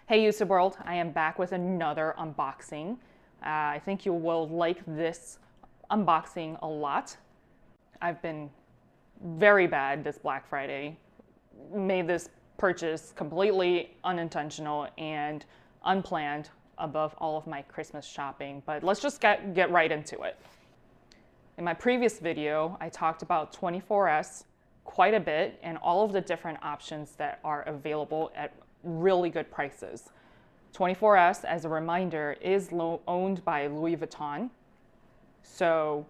Hey YouTube world, I am back with another unboxing. I think you will like this unboxing a lot. I've been very bad this Black Friday. Made this purchase completely unintentional and unplanned above all of my Christmas shopping, but let's just get right into it. In my previous video, I talked about 24S quite a bit and all of the different options that are available at really good prices. 24S, as a reminder, is owned by Louis Vuitton. So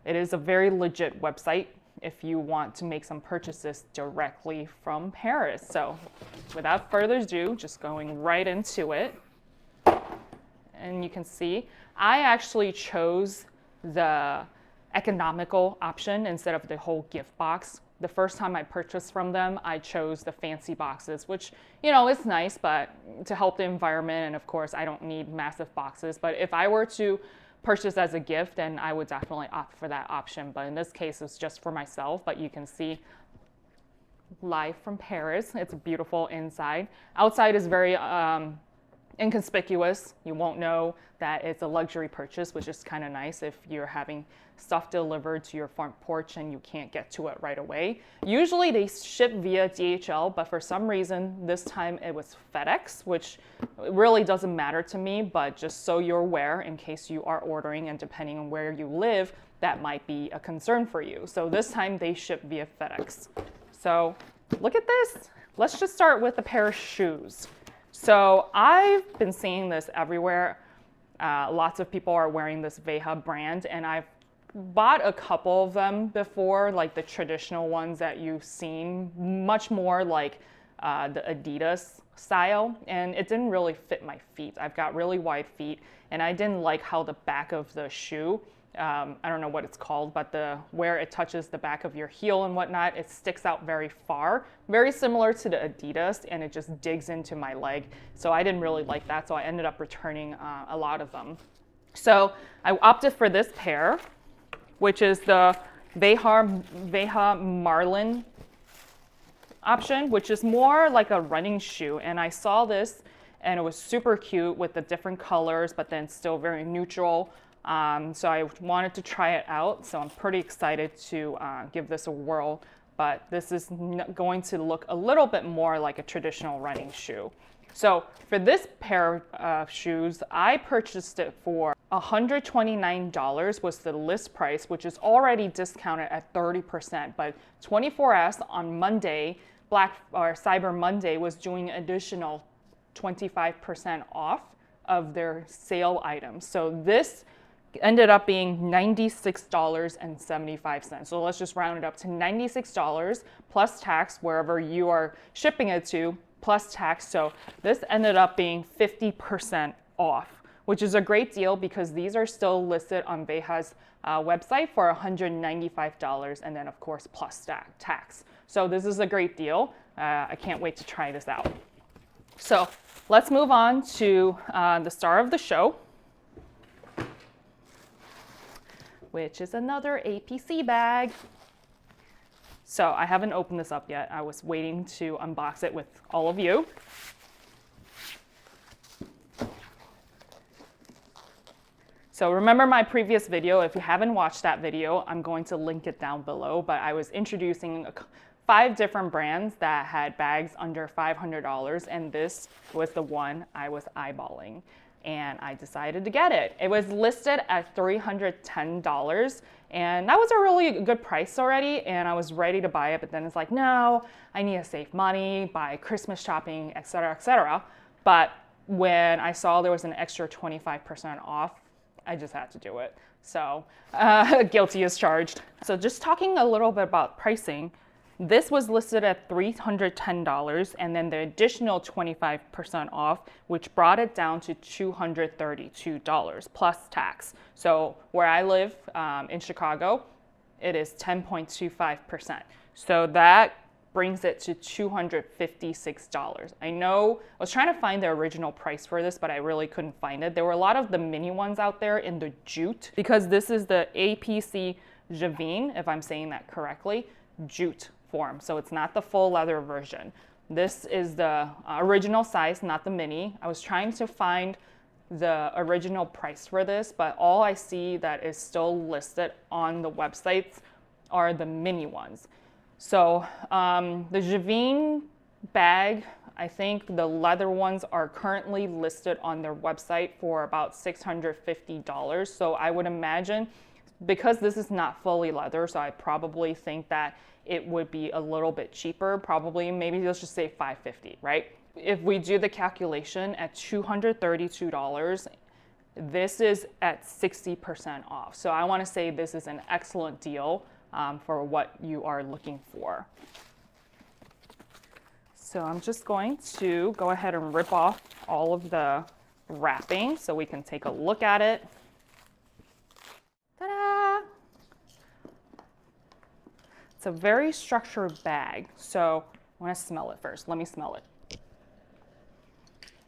it is a very legit website if you want to make some purchases directly from Paris. So without further ado, just going right into it. And you can see, I actually chose the economical option instead of the whole gift box. The first time I purchased from them, I chose the fancy boxes, which, is nice, but to help the environment, and of course, I don't need massive boxes. But if I were to purchase as a gift, then I would definitely opt for that option. But in this case, it's just for myself. But you can see live from Paris. It's beautiful inside. Outside is very inconspicuous. You won't know that it's a luxury purchase, which is kind of nice if you're having stuff delivered to your front porch and you can't get to it right away. Usually they ship via DHL, but for some reason this time it was FedEx, which really doesn't matter to me, but just so you're aware in case you are ordering, and depending on where you live, that might be a concern for you. So this time they ship via FedEx. So look at this. Let's just start with a pair of shoes. So I've been seeing this everywhere. Lots of people are wearing this Veja brand, and I've bought a couple of them before, like the traditional ones that you've seen, much more like the Adidas style, and it didn't really fit my feet. I've got really wide feet, and I didn't like how the back of the shoe, I don't know what it's called, but where it touches the back of your heel and whatnot, it sticks out very far, very similar to the Adidas, and it just digs into my leg. So I didn't really like that, so I ended up returning a lot of them. So I opted for this pair, which is the Veja Marlin option, which is more like a running shoe. And I saw this and it was super cute with the different colors, but then still very neutral. So I wanted to try it out. So I'm pretty excited to give this a whirl, but this is going to look a little bit more like a traditional running shoe. So for this pair of shoes, I purchased it for $129 was the list price, which is already discounted at 30%. But 24S on Monday, Cyber Monday, was doing additional 25% off of their sale items. So this ended up being $96.75. So let's just round it up to $96 plus tax wherever you are shipping it to, plus tax. So this ended up being 50% off, which is a great deal because these are still listed on Veja's website for $195, and then of course plus tax. So this is a great deal. I can't wait to try this out. So let's move on to the star of the show, which is another APC bag. So I haven't opened this up yet. I was waiting to unbox it with all of you. So remember my previous video. If you haven't watched that video, I'm going to link it down below, but I was introducing 5 different brands that had bags under $500, and this was the one I was eyeballing, and I decided to get it. It was listed at $310, and that was a really good price already, and I was ready to buy it, but then it's like, no, I need to save money, buy Christmas shopping, etc., etc. But when I saw there was an extra 25% off, I just had to do it. So guilty as charged. So just talking a little bit about pricing, this was listed at $310, and then the additional 25% off, which brought it down to $232 plus tax. So where I live in Chicago, it is 10.25%. So that brings it to $256. I know I was trying to find the original price for this, but I really couldn't find it. There were a lot of the mini ones out there in the jute, because this is the APC Geneve, if I'm saying that correctly, jute form. So it's not the full leather version. This is the original size, not the mini. I was trying to find the original price for this, but all I see that is still listed on the websites are the mini ones. So the Geneve bag, I think the leather ones are currently listed on their website for about $650. So I would imagine, because this is not fully leather, so I probably think that it would be a little bit cheaper, probably maybe let's just say $550, right? If we do the calculation at $232, this is at 60% off. So I want to say this is an excellent deal for what you are looking for. So I'm just going to go ahead and rip off all of the wrapping so we can take a look at it. Ta-da! It's a very structured bag. So I want to smell it first. Let me smell it.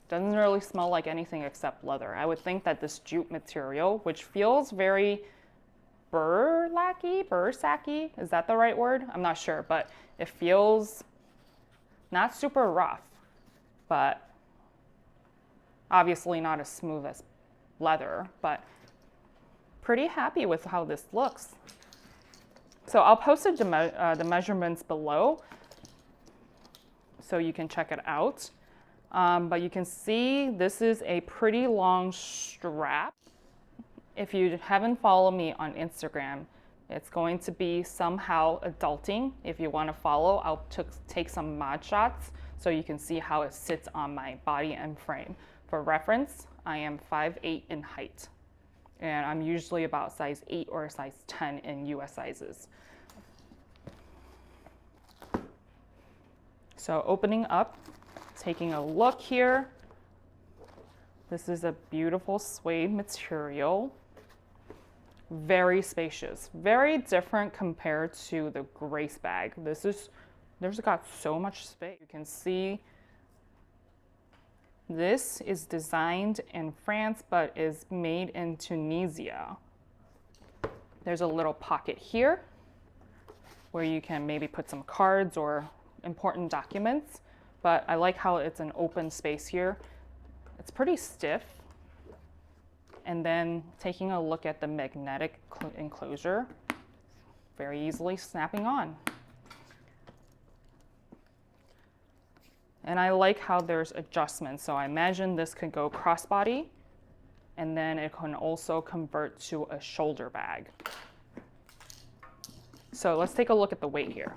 Doesn't really smell like anything except leather. I would think that this jute material, which feels very bursacky, is that the right word? I'm not sure, but it feels not super rough, but obviously not as smooth as leather, but pretty happy with how this looks. So I'll post the measurements below so you can check it out. But you can see this is a pretty long strap. If you haven't followed me on Instagram, it's going to be somehow adulting. If you want to follow, I'll take some mod shots so you can see how it sits on my body and frame. For reference, I am 5'8" in height, and I'm usually about size 8 or size 10 in US sizes. So opening up, taking a look here, this is a beautiful suede material. Very spacious, very different compared to the Grace bag. There's got so much space. You can see this is designed in France, but is made in Tunisia. There's a little pocket here where you can maybe put some cards or important documents, but I like how it's an open space here. It's pretty stiff. And then taking a look at the magnetic enclosure, very easily snapping on. And I like how there's adjustments. So I imagine this could go crossbody, and then it can also convert to a shoulder bag. So let's take a look at the weight here.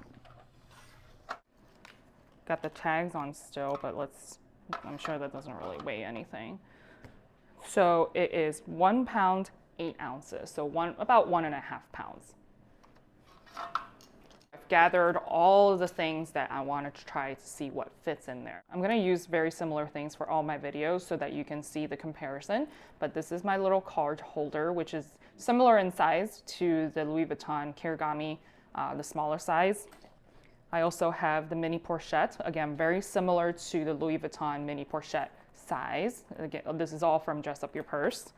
Got the tags on still, but I'm sure that doesn't really weigh anything. So it is 1 pound, 8 ounces, so about 1.5 pounds. I've gathered all of the things that I wanted to try to see what fits in there. I'm going to use very similar things for all my videos so that you can see the comparison, but this is my little card holder, which is similar in size to the Louis Vuitton Kirigami, the smaller size. I also have the mini pochette, again, very similar to the Louis Vuitton mini pochette size. Again, this is all from Dress Up Your Purse.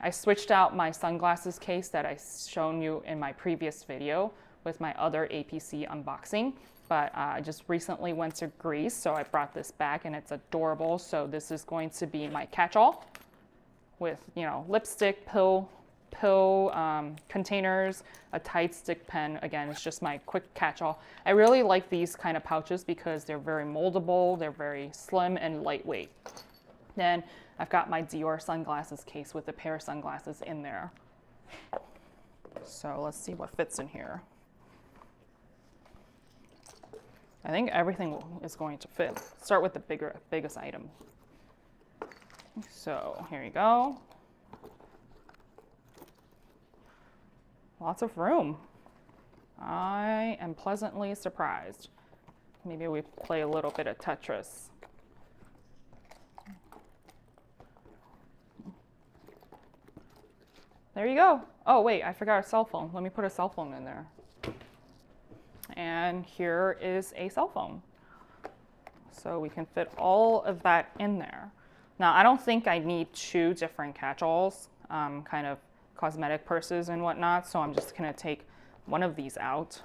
I switched out my sunglasses case that I shown you in my previous video with my other APC unboxing, but I just recently went to Greece, so I brought this back and it's adorable. So this is going to be my catch-all with, lipstick, pill containers, a Tide stick pen. Again, it's just my quick catch-all. I really like these kind of pouches because they're very moldable, they're very slim and lightweight. Then I've got my Dior sunglasses case with a pair of sunglasses in there. So let's see what fits in here. I think everything is going to fit. Start with the biggest item. So here you go. Lots of room. I am pleasantly surprised. Maybe we play a little bit of Tetris. There you go. Oh wait, I forgot a cell phone. Let me put a cell phone in there. And here is a cell phone. So we can fit all of that in there. Now, I don't think I need 2 different catch-alls, kind of cosmetic purses and whatnot, so I'm just gonna take one of these out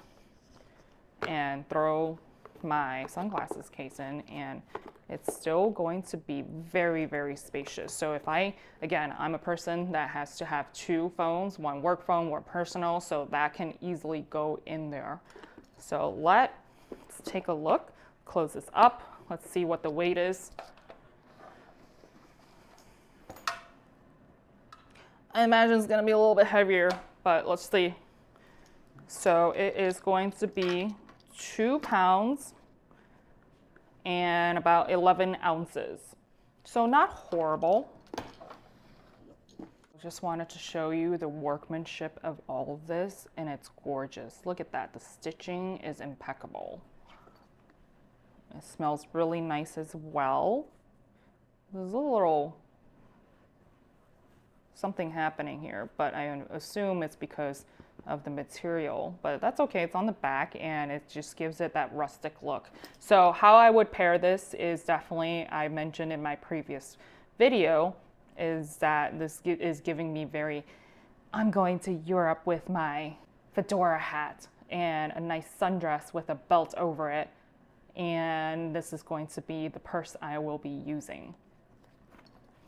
and throw my sunglasses case in, and it's still going to be very, very spacious. So if again, I'm a person that has to have two phones, one work phone, one personal, so that can easily go in there. So let's take a look, close this up. Let's see what the weight is. I imagine it's gonna be a little bit heavier, but let's see. So it is going to be 2 pounds and about 11 ounces. So not horrible. Just wanted to show you the workmanship of all of this, and it's gorgeous. Look at that, the stitching is impeccable. It smells really nice as well. There's a little something happening here, but I assume it's because of the material, but that's okay. It's on the back and it just gives it that rustic look. So how I would pair this is definitely, I mentioned in my previous video, is that this is giving me very, I'm going to Europe with my fedora hat and a nice sundress with a belt over it, and this is going to be the purse I will be using.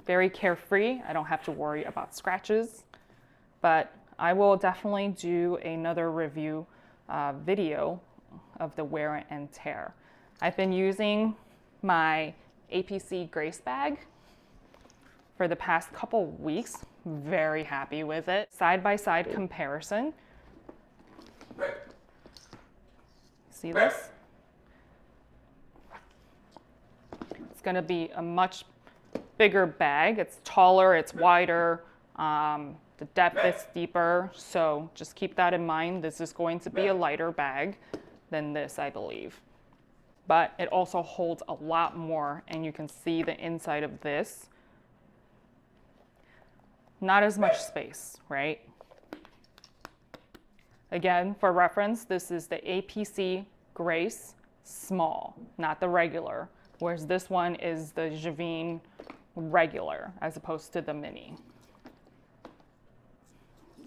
Very carefree. I don't have to worry about scratches, but I will definitely do another review video of the wear and tear. I've been using my APC Grace bag for the past couple weeks. Very happy with it. Side-by-side comparison. See this? It's gonna be a much bigger bag. It's taller, it's wider, the depth is deeper, so just keep that in mind. This is going to be a lighter bag than this, I believe. But it also holds a lot more, and you can see the inside of this. Not as much space, right? Again, for reference, this is the APC Grace Small, not the regular, whereas this one is the Geneve regular as opposed to the mini.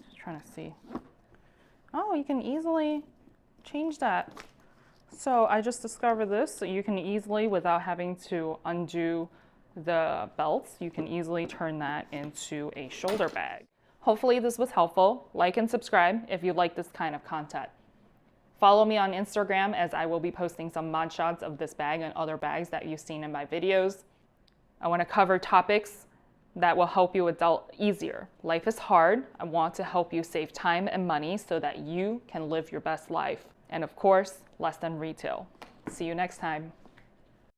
Just trying to see. Oh, you can easily change that. So I just discovered this, so you can easily, without having to undo the belts, you can easily turn that into a shoulder bag. Hopefully this was helpful. Like and subscribe if you like this kind of content. Follow me on Instagram, as I will be posting some mod shots of this bag and other bags that you've seen in my videos. I want to cover topics that will help you adult easier. Life is hard. I want to help you save time and money so that you can live your best life. And of course, less than retail. See you next time.